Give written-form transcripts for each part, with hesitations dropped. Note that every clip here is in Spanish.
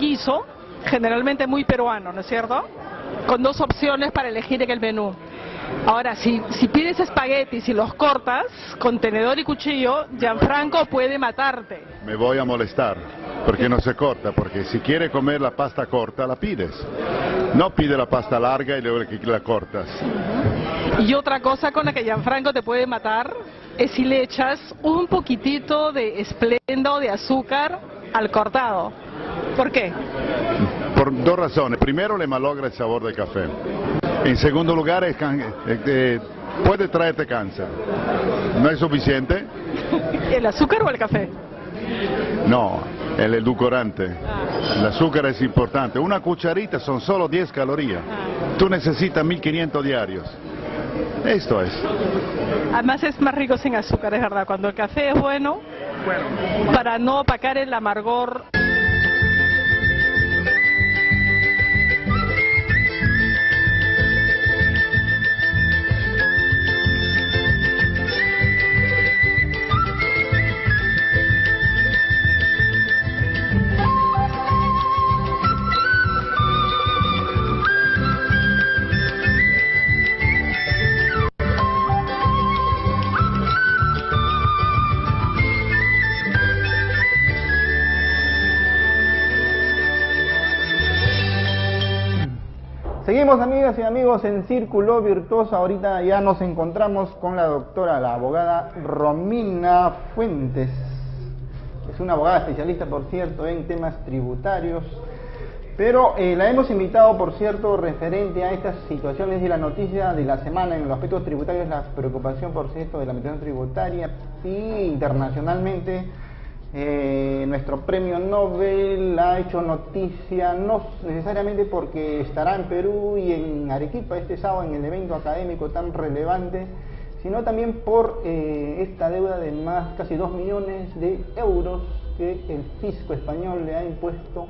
guiso, generalmente muy peruano, ¿no es cierto? Con dos opciones para elegir en el menú. Ahora, si pides espaguetis y los cortas con tenedor y cuchillo, Gianfranco puede matarte. Me voy a molestar, porque no se corta, porque si quiere comer la pasta corta, la pides. No pide la pasta larga y luego que la cortas. Y otra cosa con la que Gianfranco te puede matar es si le echas un poquitito de esplenda o de azúcar al cortado. ¿Por qué? Por dos razones. Primero, le malogra el sabor del café. En segundo lugar, puede traerte cáncer. ¿No es suficiente? ¿El azúcar o el café? No, el edulcorante. El azúcar es importante. Una cucharita son solo 10 calorías. Tú necesitas 1500 diarios. Esto es. Además es más rico sin azúcar, es verdad. Cuando el café es bueno, para no opacar el amargor. Seguimos, amigas y amigos, en Círculo Virtuoso. Ahorita ya nos encontramos con la doctora, la abogada Romina Fuentes. Es una abogada especialista, por cierto, en temas tributarios. Pero la hemos invitado, por cierto, referente a estas situaciones y la noticia de la semana en los aspectos tributarios, la preocupación, por cierto, de la administración tributaria y internacionalmente. Nuestro premio Nobel ha hecho noticia, no necesariamente porque estará en Perú y en Arequipa este sábado en el evento académico tan relevante, sino también por esta deuda de casi 2 millones de euros que el fisco español le ha impuesto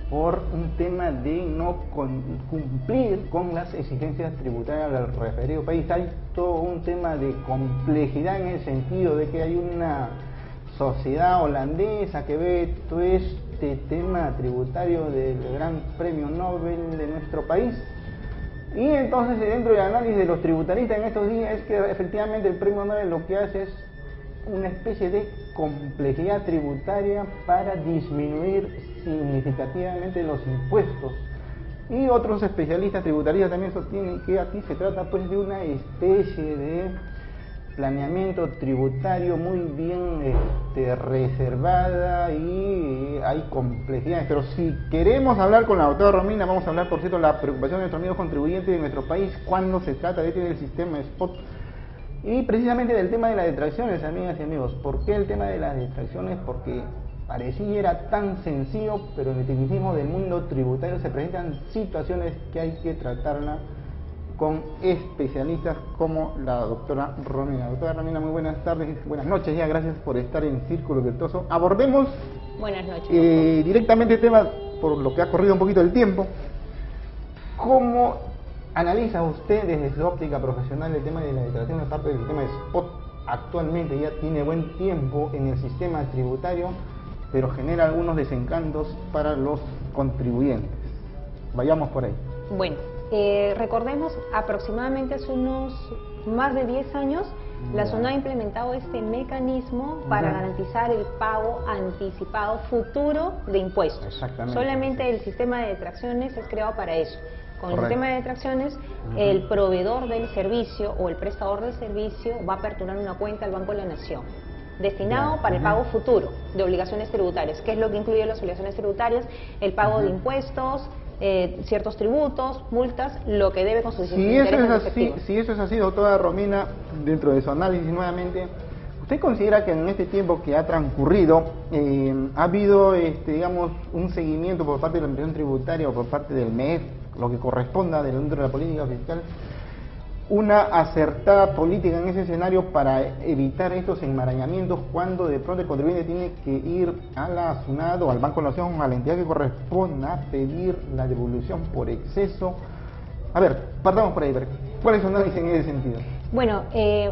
por un tema de no cumplir con las exigencias tributarias del referido país. Hay todo un tema de complejidad en el sentido de que hay una sociedad holandesa que ve todo este tema tributario del gran premio Nobel de nuestro país, y entonces dentro del análisis de los tributaristas en estos días es que efectivamente el premio Nobel lo que hace es una especie de complejidad tributaria para disminuir significativamente los impuestos, y otros especialistas tributaristas también sostienen que aquí se trata pues de una especie de planeamiento tributario muy bien reservada, y hay complejidades. Pero si queremos hablar con la doctora Romina, vamos a hablar, por cierto, de la preocupación de nuestros amigos contribuyentes de nuestro país cuando se trata de tener el sistema spot, y precisamente del tema de las detracciones, amigas y amigos. ¿Por qué el tema de las detracciones? Porque pareciera tan sencillo, pero en el tecnicismo del mundo tributario se presentan situaciones que hay que tratarla con especialistas como la doctora Romina. Doctora Romina, muy buenas tardes, buenas noches ya, gracias por estar en Círculo Virtuoso. Abordemos buenas noches, directamente el tema, por lo que ha corrido un poquito el tiempo. ¿Cómo analiza usted desde su óptica profesional el tema de la declaración de parte del sistema de spot? Actualmente ya tiene buen tiempo en el sistema tributario, pero genera algunos desencantos para los contribuyentes. Vayamos por ahí. Bueno, recordemos, aproximadamente hace unos más de 10 años, la zona ha implementado este mecanismo para garantizar el pago anticipado futuro de impuestos. Exactamente. Solamente el sistema de detracciones es creado para eso. Con el sistema de detracciones, el proveedor del servicio o el prestador del servicio va a aperturar una cuenta al Banco de la Nación, destinado para el pago futuro de obligaciones tributarias. ¿Qué es lo que incluye las obligaciones tributarias? El pago de impuestos, ciertos tributos, multas, lo que debe con sus intereses efectivos. Si eso es así, doctora Romina, dentro de su análisis nuevamente, ¿usted considera que en este tiempo que ha transcurrido ha habido, digamos, un seguimiento por parte de la Administración Tributaria o por parte del MEF, lo que corresponda dentro de la política fiscal, una acertada política en ese escenario para evitar estos enmarañamientos cuando de pronto el contribuyente tiene que ir a la SUNAT o al Banco de la Nación o a la entidad que corresponda a pedir la devolución por exceso? A ver, partamos por ahí, ¿cuál es su análisis en ese sentido? Bueno,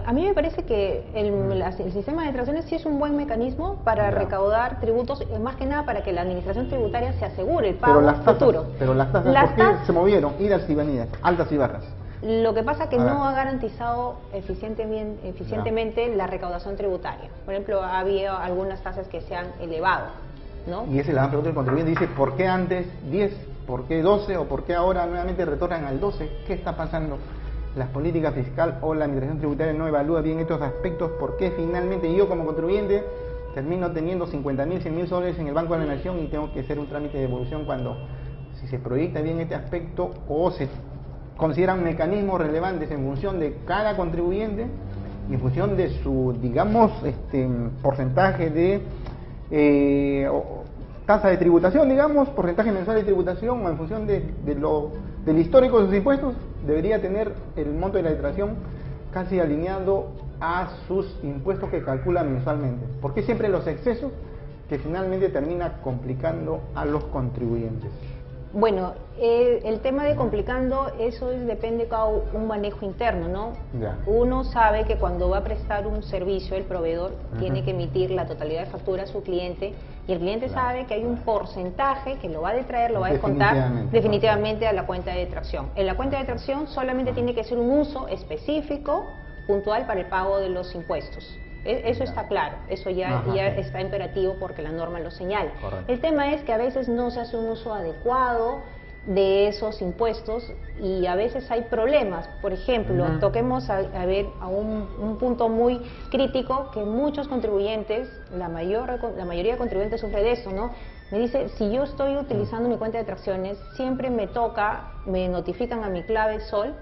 a mí me parece que el sistema de detracciones sí es un buen mecanismo para recaudar tributos, más que nada para que la administración tributaria se asegure el pago futuro. Pero las tasas, ¿por qué se movieron? Idas y venidas, altas y bajas. Lo que pasa es que no ha garantizado eficientemente la recaudación tributaria. Por ejemplo, ha habido algunas tasas que se han elevado, ¿no? Y esa es la gran pregunta del contribuyente. Dice, ¿por qué antes 10? ¿Por qué 12? ¿O por qué ahora nuevamente retornan al 12? ¿Qué está pasando? ¿Las políticas fiscal o la administración tributaria no evalúa bien estos aspectos? ¿Por qué finalmente yo como contribuyente termino teniendo 50.000, 100.000 soles en el Banco de la Nación y tengo que hacer un trámite de devolución cuando, si se proyecta bien este aspecto o se consideran mecanismos relevantes en función de cada contribuyente y en función de su, digamos, porcentaje de tasa de tributación, digamos, porcentaje mensual de tributación, o en función del histórico de sus impuestos, debería tener el monto de la declaración casi alineado a sus impuestos que calcula mensualmente. ¿Por qué siempre los excesos que finalmente termina complicando a los contribuyentes? Bueno, el tema de complicando, eso depende de cada un manejo interno, ¿no? Uno sabe que cuando va a prestar un servicio, el proveedor tiene que emitir la totalidad de factura a su cliente, y el cliente sabe que hay un porcentaje que lo va a detraer, lo va a descontar definitivamente a la cuenta de detracción. En la cuenta de detracción solamente tiene que ser un uso específico, puntual, para el pago de los impuestos. Eso está claro, eso ya está imperativo porque la norma lo señala. Correcto. El tema es que a veces no se hace un uso adecuado de esos impuestos y a veces hay problemas. Por ejemplo, toquemos a ver a un punto muy crítico que muchos contribuyentes, la mayoría de contribuyentes sufre de eso, ¿no? Me dice, si yo estoy utilizando mi cuenta de detracciones, siempre me notifican a mi clave SOL,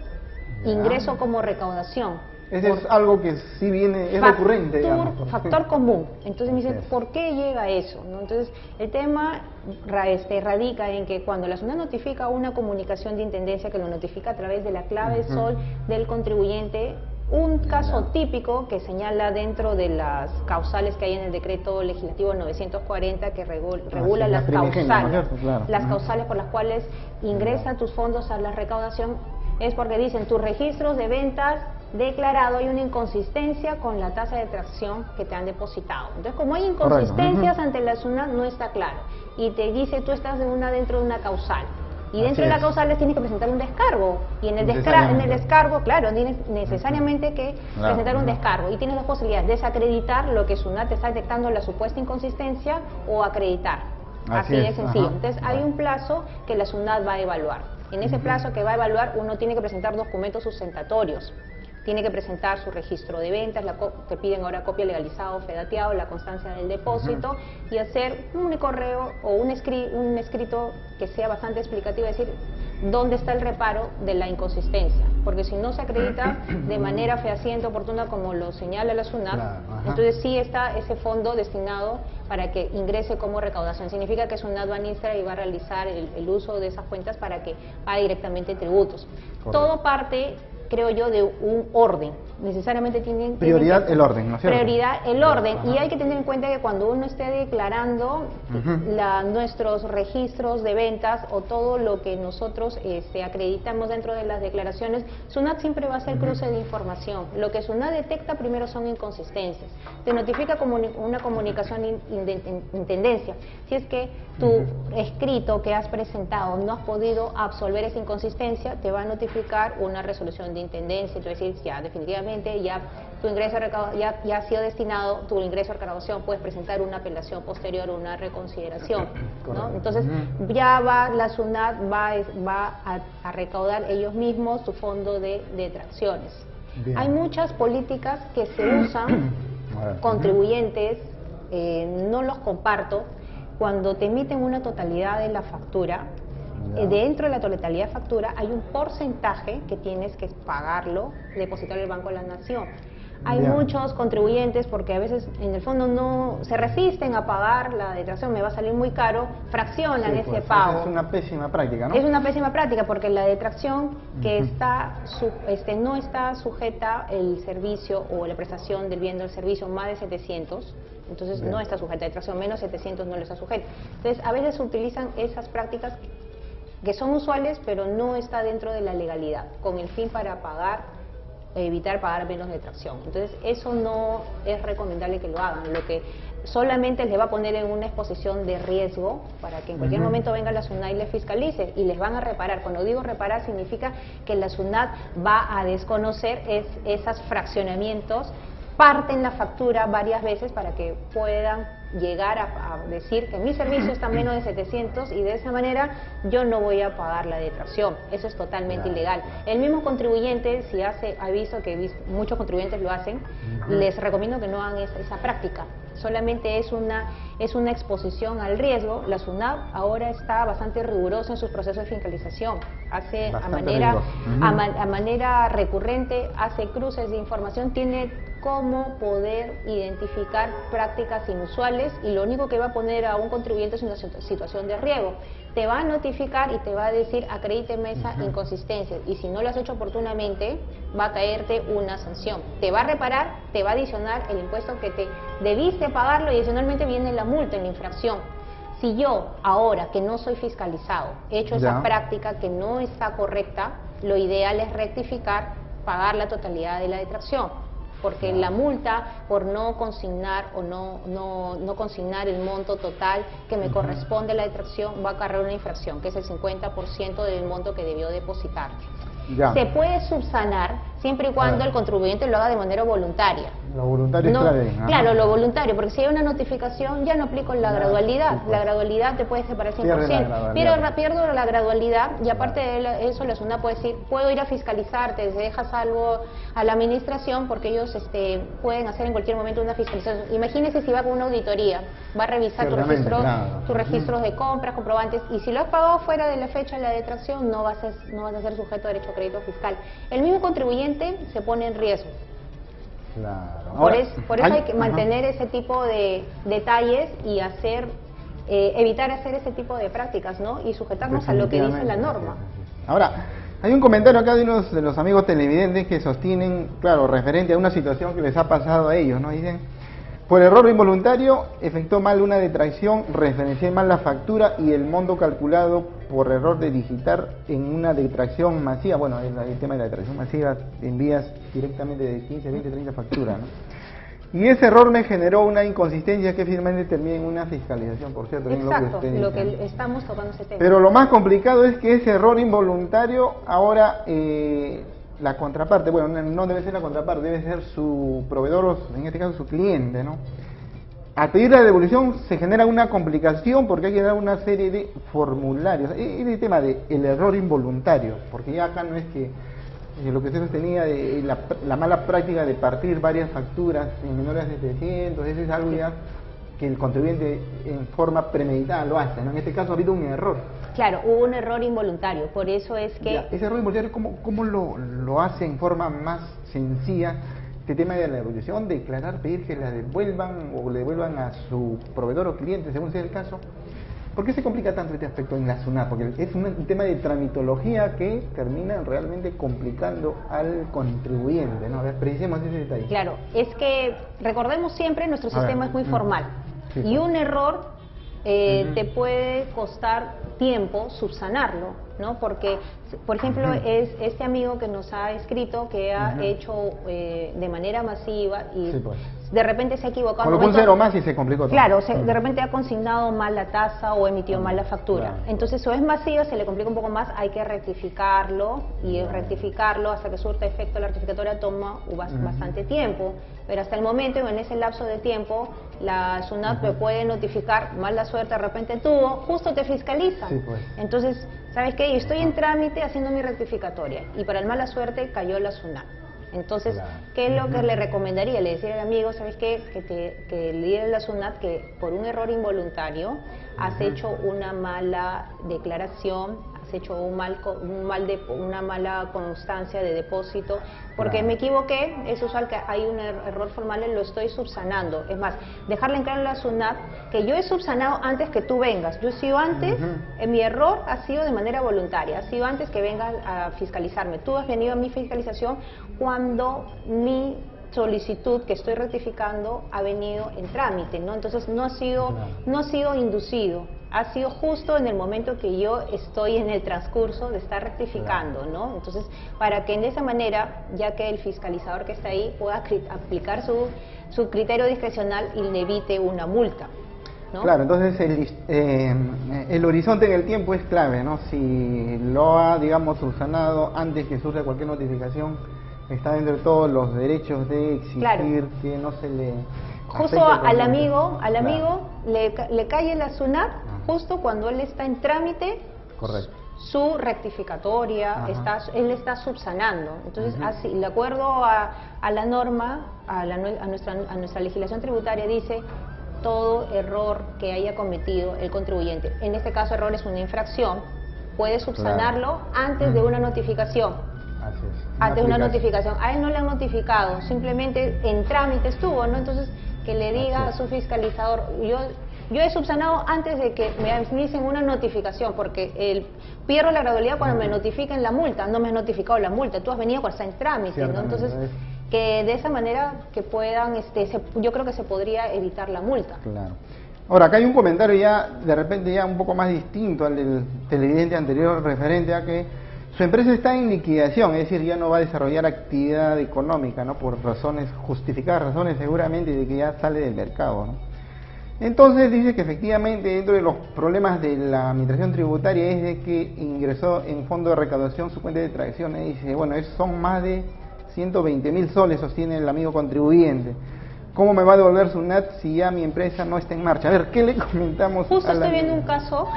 ingreso como recaudación. Ese es algo que sí viene, es recurrente, digamos. Factor común. Entonces me dicen, ¿por qué llega eso? ¿No? Entonces, el tema radica en que cuando la SUNAT notifica una comunicación de intendencia, que lo notifica a través de la clave SOL del contribuyente, un caso típico que señala dentro de las causales que hay en el decreto legislativo 940 que regula las causales, las causales por las cuales ingresa tus fondos a la recaudación, es porque dicen tus registros de ventas declarado, hay una inconsistencia con la tasa de detracción que te han depositado. Entonces, como hay inconsistencias ante la SUNAT, no está claro. Y te dice, tú estás dentro de una causal. Y dentro de la causal les tienes que presentar un descargo. Y en el descargo, claro, tienes necesariamente que presentar un descargo. Y tienes dos posibilidades, desacreditar lo que SUNAT te está detectando la supuesta inconsistencia o acreditar. Así de sencillo. Entonces, hay un plazo que la SUNAT va a evaluar. En ese plazo que va a evaluar, uno tiene que presentar documentos sustentatorios. Tiene que presentar su registro de ventas, que piden ahora copia legalizada o fedateado, la constancia del depósito, y hacer un correo o un escrito que sea bastante explicativo, es decir, dónde está el reparo de la inconsistencia. Porque si no se acredita de manera fehaciente, oportuna, como lo señala la SUNAT, entonces sí está ese fondo destinado para que ingrese como recaudación. Significa que SUNAT va a administrar y va a realizar el uso de esas cuentas para que pague directamente tributos. Correcto. Todo parte, creo yo, de un orden. Necesariamente tienen prioridad el orden, ¿no es cierto? Prioridad el orden. Y hay que tener en cuenta que cuando uno esté declarando nuestros registros de ventas o todo lo que nosotros acreditamos dentro de las declaraciones, SUNAT siempre va a hacer cruce de información. Lo que SUNAT detecta primero son inconsistencias. Te notifica como una comunicación intendencia. Si es que tu escrito que has presentado no has podido absolver esa inconsistencia, te va a notificar una resolución de intendencia. Entonces, decir, ya definitivamente ya tu ingreso ya ha sido destinado, tu ingreso a recaudación, puedes presentar una apelación posterior o una reconsideración, ¿no? Entonces ya la SUNAT va a recaudar ellos mismos su fondo de detracciones. Hay muchas políticas que se usan, contribuyentes, no los comparto, cuando te emiten una totalidad de la factura. Dentro de la totalidad de factura hay un porcentaje que tienes que pagarlo, depositarlo en el Banco de la Nación. Hay muchos contribuyentes, porque a veces en el fondo no se resisten a pagar la detracción, me va a salir muy caro, fraccionan ese pago. Es una pésima práctica, ¿no? Es una pésima práctica porque la detracción que no está sujeta el servicio o la prestación del bien del servicio más de 700, entonces no está sujeta a detracción, menos 700 no le está sujeta. Entonces a veces se utilizan esas prácticas que son usuales, pero no está dentro de la legalidad, con el fin para pagar evitar pagar menos detracción. Entonces eso no es recomendable que lo hagan. Lo que solamente les va a poner en una exposición de riesgo para que en cualquier momento venga la SUNAT y les fiscalice, y les van a reparar. Cuando digo reparar significa que la SUNAT va a desconocer esos fraccionamientos, parten la factura varias veces para que puedan llegar a decir que mi servicio está menos de 700 y de esa manera yo no voy a pagar la detracción. Eso es totalmente ilegal. El mismo contribuyente, si ha visto que muchos contribuyentes lo hacen, les recomiendo que no hagan esa práctica. Solamente es una exposición al riesgo. La SUNAT ahora está bastante rigurosa en sus procesos de fiscalización. Hace a manera recurrente, hace cruces de información, tiene cómo poder identificar prácticas inusuales, y lo único que va a poner a un contribuyente es una situación de riesgo. Te va a notificar y te va a decir acredíteme esa inconsistencia, y si no lo has hecho oportunamente va a caerte una sanción. Te va a reparar, te va a adicionar el impuesto que te debiste pagarlo, y adicionalmente viene la multa en la infracción. Si yo ahora que no soy fiscalizado he hecho esa práctica que no está correcta, lo ideal es rectificar, pagar la totalidad de la detracción. Porque la multa por no consignar o no consignar el monto total que me corresponde a la detracción va a cargar una infracción, que es el 50% del monto que debió depositar. Se puede subsanar siempre y cuando el contribuyente lo haga de manera voluntaria. Lo voluntario no, está bien. Claro, lo voluntario, porque si hay una notificación ya no aplico la gradualidad. La gradualidad te puede separar 100%. Pierdo la gradualidad, y aparte de eso la SUNAT puede decir, puedo ir a fiscalizarte, se dejas algo a la administración, porque ellos pueden hacer en cualquier momento una fiscalización. Imagínese si va con una auditoría, va a revisar tus registros de compras, comprobantes, y si lo has pagado fuera de la fecha de la detracción, no vas a ser sujeto a derecho a crédito fiscal. El mismo contribuyente se pone en riesgo. Claro. Por eso hay que mantener ese tipo de detalles y evitar hacer ese tipo de prácticas, ¿no? Y sujetarnos a lo que dice la norma. Ahora, hay un comentario acá de unos de los amigos televidentes que sostienen, claro, referente a una situación que les ha pasado a ellos, ¿no? Dicen, por error involuntario, efectuó mal una detracción, referencié mal la factura y el monto calculado por error de digitar en una detracción masiva. Bueno, el tema de la detracción masiva, envías directamente de 15, 20, 30 facturas, ¿no? Y ese error me generó una inconsistencia que finalmente termina en una fiscalización, por cierto. Exacto, lo que estamos tocando ese tema. Pero lo más complicado es que ese error involuntario ahora... la contraparte, bueno, no debe ser la contraparte, debe ser su proveedor, o en este caso su cliente, ¿no? Al pedir la devolución se genera una complicación porque hay que dar una serie de formularios. Es el tema del error involuntario, porque ya acá no es que lo que se sostenía de la mala práctica de partir varias facturas en menores de 700, eso es algo ya que el contribuyente en forma premeditada lo hace, ¿no? En este caso ha habido un error. Claro, hubo un error involuntario, por eso es que... Ese error involuntario, ¿cómo lo hace en forma más sencilla este tema de la devolución? Declarar, pedir que la devuelvan o le devuelvan a su proveedor o cliente, según sea el caso. ¿Por qué se complica tanto este aspecto en la SUNAT? Porque es un tema de tramitología que termina realmente complicando al contribuyente, ¿no? A ver, precisemos ese detalle. Claro, es que recordemos siempre, nuestro sistema es muy formal, y un error te puede costar tiempo subsanarlo, ¿no? Porque, por ejemplo, es este amigo que nos ha escrito que ha hecho de manera masiva y de repente se ha equivocado. Colocó un cero más y se complicó todo. Claro, de repente ha consignado mal la tasa o emitió mal la factura. Entonces, o es masiva, se le complica un poco más, hay que rectificarlo, y rectificarlo hasta que surta efecto la rectificatoria toma bastante tiempo. Pero hasta el momento, en ese lapso de tiempo, la SUNAT te puede notificar, mala suerte de repente tuvo, justo te fiscalizan. Entonces, ¿sabes qué? Yo estoy en trámite haciendo mi rectificatoria y para el mala suerte cayó la SUNAT. Entonces, ¿qué es lo que le recomendaría? Le decía al amigo, ¿sabes qué? Que le diga a la SUNAT que por un error involuntario has hecho una mala declaración, has hecho una mala constancia de depósito, porque me equivoqué, es usual que hay un error formal y lo estoy subsanando. Es más, dejarle en claro a la SUNAT que yo he subsanado antes que tú vengas. Yo he sido antes, mi error ha sido de manera voluntaria, ha sido antes que vengas a fiscalizarme. Tú has venido a mi fiscalización cuando mi solicitud que estoy rectificando ha venido en trámite, ¿no? Entonces no ha sido inducido. Ha sido justo en el momento que yo estoy en el transcurso de estar rectificando, ¿no? Entonces, para que de esa manera, ya que el fiscalizador que está ahí pueda aplicar su criterio discrecional y le evite una multa, ¿no? Claro, entonces el horizonte en el tiempo es clave, ¿no? Si lo ha, digamos, subsanado antes que surja cualquier notificación, está dentro de todos los derechos de exigir, claro, que no se le... Justo al amigo le cae la SUNAT justo cuando él está en trámite. Correcto. Su rectificatoria, él está subsanando. Entonces, así, de acuerdo a la norma, a nuestra legislación tributaria, dice todo error que haya cometido el contribuyente, en este caso error es una infracción, puede subsanarlo, claro, antes de una notificación. Así es. Antes de una notificación. A él no le han notificado, simplemente en trámite estuvo, ¿no? Entonces, que le diga a su fiscalizador, yo he subsanado antes de que me dicen una notificación, porque pierdo la gradualidad cuando me notifiquen la multa, no me has notificado la multa, tú has venido cuando está en trámite, ¿no? Entonces, que de esa manera que puedan, yo creo que se podría evitar la multa. Claro. Ahora, acá hay un comentario ya, de repente ya un poco más distinto al del televidente anterior, referente a que su empresa está en liquidación, es decir, ya no va a desarrollar actividad económica, ¿no? Por razones, justificadas razones seguramente, de que ya sale del mercado, ¿no? Entonces dice que efectivamente dentro de los problemas de la administración tributaria es de que ingresó en fondo de recaudación su cuenta de detracciones. Dice, bueno, son más de 120.000 soles, sostiene el amigo contribuyente. ¿Cómo me va a devolver su NAT si ya mi empresa no está en marcha? A ver, ¿qué le comentamos? Justo estoy viendo un caso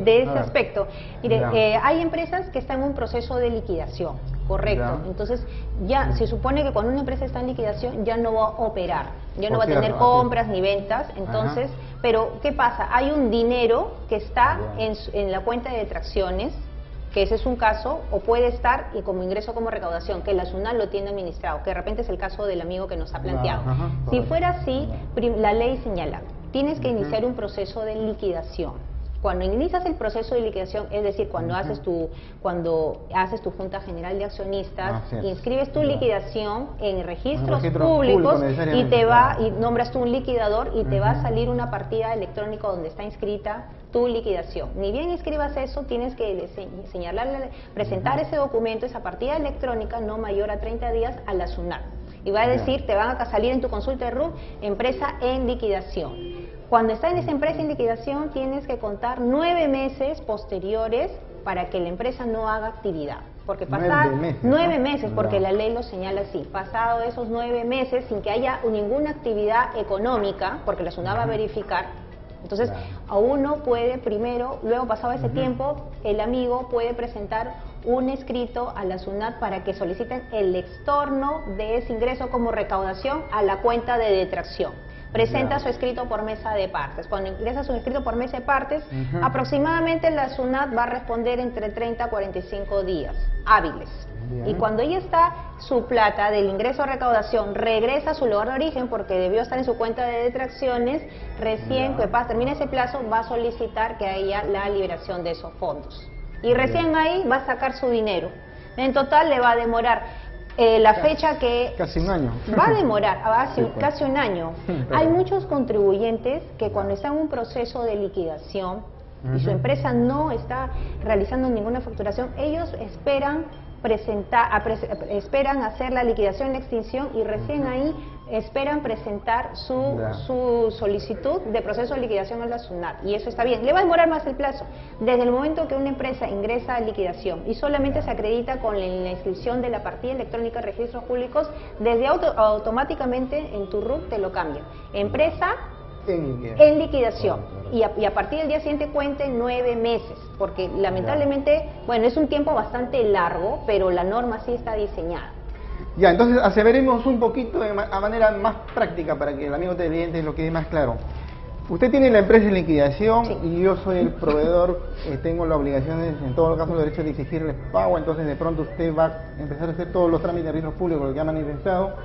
de ese aspecto. Mire, hay empresas que están en un proceso de liquidación, correcto. Entonces, ya se supone que cuando una empresa está en liquidación ya no va a operar, ya no va a tener compras ni ventas. Entonces, pero ¿qué pasa? Hay un dinero que está en la cuenta de detracciones, que ese es un caso, o puede estar y como ingreso como recaudación, que la SUNAT lo tiene administrado, que de repente es el caso del amigo que nos ha planteado. Si fuera así, la ley señala, tienes que iniciar un proceso de liquidación. Cuando inicias el proceso de liquidación, es decir, cuando haces tu Junta General de Accionistas, inscribes tu liquidación en registros públicos y y nombras tú un liquidador y te va a salir una partida electrónica donde está inscrita tu liquidación. Ni bien inscribas eso, tienes que presentar ese documento, esa partida electrónica no mayor a 30 días a la SUNAT. Y va a decir, te van a salir en tu consulta de RUT, empresa en liquidación. Cuando está en esa empresa en liquidación, tienes que contar 9 meses posteriores para que la empresa no haga actividad. Porque pasar 9 meses, porque la ley lo señala así, pasado esos 9 meses sin que haya ninguna actividad económica, porque la SUNAT va a verificar, entonces a uno puede primero, luego pasado ese tiempo, el amigo puede presentar un escrito a la SUNAT para que soliciten el extorno de ese ingreso como recaudación a la cuenta de detracción. Presenta su escrito por mesa de partes. Cuando ingresa su escrito por mesa de partes, aproximadamente la SUNAT va a responder entre 30 a 45 días hábiles. Y cuando ya está su plata del ingreso a recaudación, regresa a su lugar de origen porque debió estar en su cuenta de detracciones, recién que termine ese plazo va a solicitar que haya la liberación de esos fondos. Y recién ahí va a sacar su dinero. En total le va a demorar la fecha que... Casi un año. Va a demorar, casi un año. Hay muchos contribuyentes que cuando están en un proceso de liquidación y su empresa no está realizando ninguna facturación, ellos esperan hacer la liquidación y la extinción y recién ahí esperan presentar su solicitud de proceso de liquidación a la SUNAT, y eso está bien. Le va a demorar más el plazo. Desde el momento que una empresa ingresa a liquidación y solamente se acredita con la inscripción de la partida electrónica de registros públicos, desde automáticamente en tu RUT te lo cambia. Empresa en liquidación. Y a partir del día siguiente cuenten 9 meses, porque lamentablemente, bueno, es un tiempo bastante largo, pero la norma sí está diseñada. Ya, entonces aseveremos un poquito a manera más práctica para que el amigo televidente lo quede más claro. Usted tiene la empresa en liquidación y yo soy el proveedor, tengo la obligación, en todos los casos, el derecho de exigirle pago, entonces de pronto usted va a empezar a hacer todos los trámites de registros públicos, lo que ha manifestado,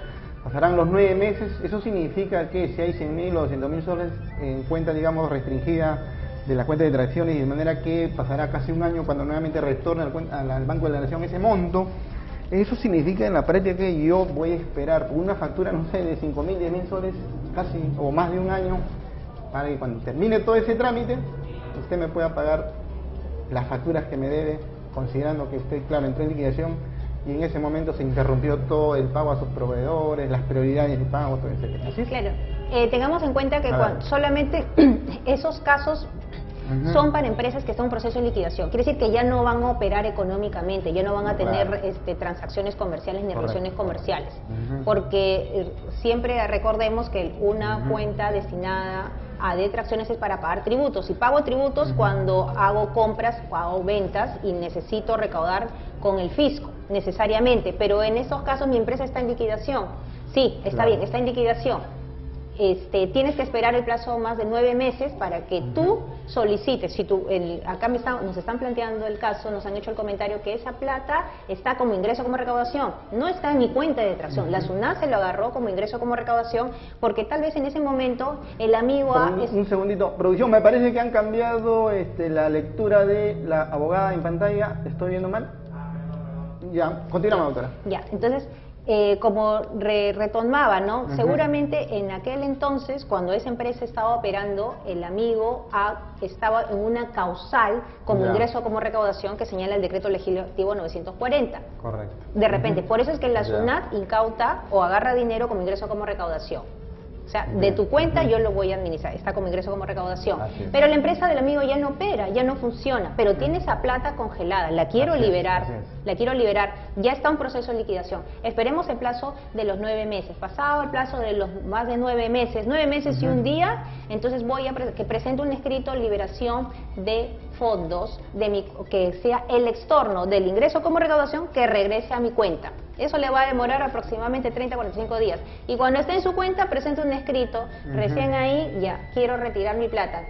pasarán los 9 meses, eso significa que si hay 100.000 o 200.000 soles en cuenta, digamos, restringida de la cuenta de detracciones, y de manera que pasará casi un año cuando nuevamente retorne al Banco de la Nación ese monto. Eso significa en la práctica que yo voy a esperar una factura, no sé, de 5.000, 10.000 soles, casi o más de un año, para que cuando termine todo ese trámite, usted me pueda pagar las facturas que me debe, considerando que usted, claro, entró en liquidación y en ese momento se interrumpió todo el pago a sus proveedores, las prioridades de pago, todo etcétera. ¿Así es? Claro. Tengamos en cuenta que solamente esos casos son para empresas que están en proceso de liquidación. Quiere decir que ya no van a operar económicamente, ya no van a tener transacciones comerciales ni relaciones comerciales. Porque siempre recordemos que una cuenta destinada a detracciones es para pagar tributos. Y pago tributos cuando hago compras o hago ventas y necesito recaudar con el fisco, necesariamente. Pero en esos casos mi empresa está en liquidación. Sí, está bien, está en liquidación. Tienes que esperar el plazo más de 9 meses para que tú solicites. Si tú, acá nos están planteando el caso, nos han hecho el comentario que esa plata está como ingreso como recaudación, no está en mi cuenta de detracción. La SUNAT se lo agarró como ingreso como recaudación porque tal vez en ese momento el amigo... Un segundito, producción, me parece que han cambiado la lectura de la abogada en pantalla. ¿Estoy viendo mal? Ya, continuamos, doctora. Ya, entonces... como retomaba, ¿no? Seguramente en aquel entonces, cuando esa empresa estaba operando, el amigo estaba en una causal como ingreso como recaudación que señala el decreto legislativo 940. Correcto. De repente, por eso es que la SUNAT incauta o agarra dinero como ingreso como recaudación. O sea, de tu cuenta yo lo voy a administrar, está como ingreso como recaudación. Pero la empresa del amigo ya no opera, ya no funciona, pero tiene esa plata congelada, la quiero liberar, ya está en proceso de liquidación. Esperemos el plazo de los 9 meses. Pasado el plazo de los más de 9 meses y un día, entonces voy a que presente un escrito de liberación de fondos que sea el extorno del ingreso como recaudación que regrese a mi cuenta. Eso le va a demorar aproximadamente 30 a 45 días. Y cuando esté en su cuenta, presente un escrito, recién ahí, ya, quiero retirar mi plata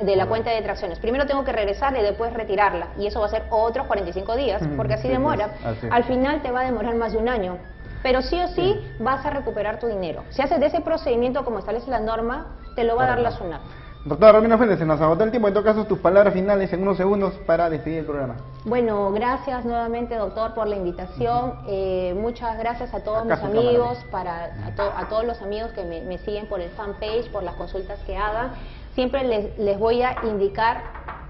de la cuenta de detracciones. Primero tengo que regresar y después retirarla. Y eso va a ser otros 45 días, porque así demora. Al final te va a demorar más de un año. Pero sí o sí vas a recuperar tu dinero. Si haces de ese procedimiento como establece la norma, te lo va a dar la SUNAT. Doctora Romina Fuentes, se nos agotó el tiempo, en todo caso tus palabras finales en unos segundos para despedir el programa. Bueno, gracias nuevamente, doctor, por la invitación. Muchas gracias a todos mis amigos, a todos los amigos que me siguen por el fanpage, por las consultas que hagan. Siempre les voy a indicar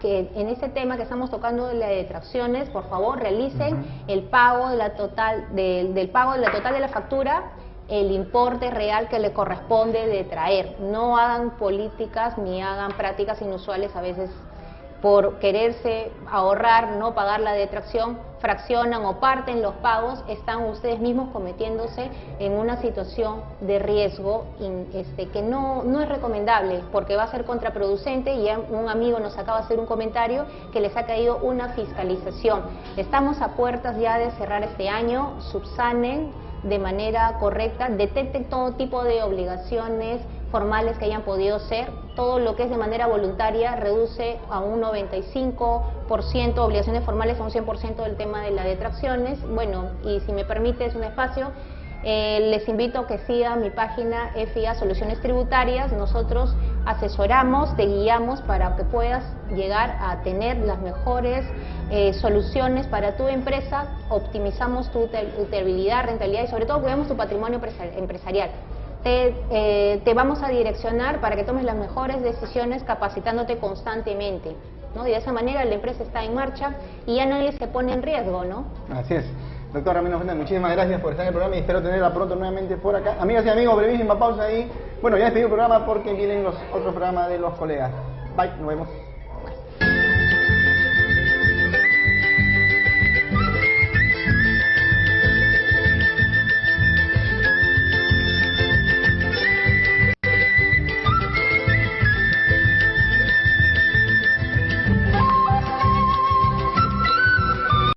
que en este tema que estamos tocando de las detracciones, por favor realicen el pago de la total del pago de la total de la factura, el importe real que le corresponde de traer. No hagan políticas ni hagan prácticas inusuales a veces por quererse ahorrar, no pagar la detracción, fraccionan o parten los pagos, están ustedes mismos cometiéndose en una situación de riesgo que no es recomendable porque va a ser contraproducente. Y un amigo nos acaba de hacer un comentario que les ha caído una fiscalización. Estamos a puertas ya de cerrar este año, subsanen de manera correcta, detecten todo tipo de obligaciones formales que hayan podido ser, todo lo que es de manera voluntaria reduce a un 95%, obligaciones formales a un 100% del tema de las detracciones. Bueno, y si me permites un espacio, les invito a que sigan mi página FIA Soluciones Tributarias. Nosotros asesoramos, te guiamos para que puedas llegar a tener las mejores soluciones para tu empresa, optimizamos tu utilidad, rentabilidad y sobre todo cuidamos tu patrimonio empresarial. Te vamos a direccionar para que tomes las mejores decisiones capacitándote constantemente, ¿no? Y de esa manera la empresa está en marcha y ya nadie se pone en riesgo, ¿no? Así es. Doctor Romina Fuentes, muchísimas gracias por estar en el programa y espero tenerla pronto nuevamente por acá. Amigas y amigos, brevísima pausa y bueno, ya despedí el programa porque vienen los otros programas de los colegas. Bye, nos vemos.